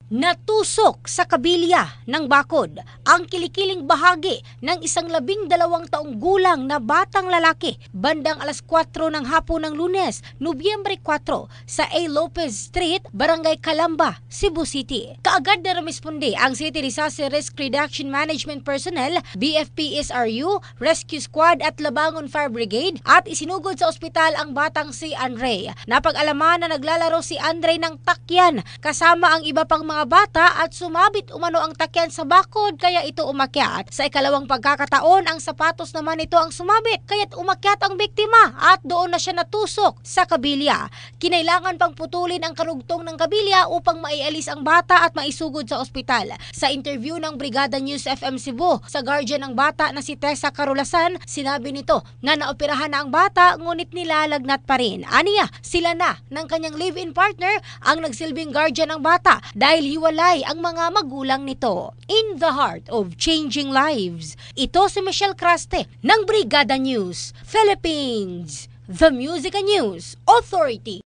Natusok sa kabilya ng bakod ang kilikiling bahagi ng isang 12 taong gulang na batang lalaki bandang alas 4 ng hapon ng Lunes, Nobyembre 4 sa A. Lopez Street, Barangay Calamba, Cebu City. Kaagad na rumisponde ang City Disaster Risk Reduction Management Personnel, BFP-SRU, Rescue Squad at Labangon Fire Brigade at isinugod sa ospital ang batang si Andre. Napag-alaman na naglalaro si Andre ng takyan kasama ang iba pang mga bata at sumabit umano ang takyan sa bakod kaya ito umakyat. Sa ikalawang pagkakataon, ang sapatos naman ito ang sumabit kaya't umakyat ang biktima at doon na siya natusok sa kabilya. Kinailangan pang putulin ang karugtong ng kabilya upang maialis ang bata at maisugod sa ospital. Sa interview ng Brigada News FM Cebu sa guardian ng bata na si Tessa Carulasan, sinabi nito na naoperahan na ang bata ngunit nilalagnat pa rin. Aniya, sila na ng kanyang live-in partner ang nagsilbing guardian ng bata dahil hiwalay ang mga magulang nito. In the heart of changing lives, ito si Michelle Craste ng Brigada News Philippines, the Music and News Authority.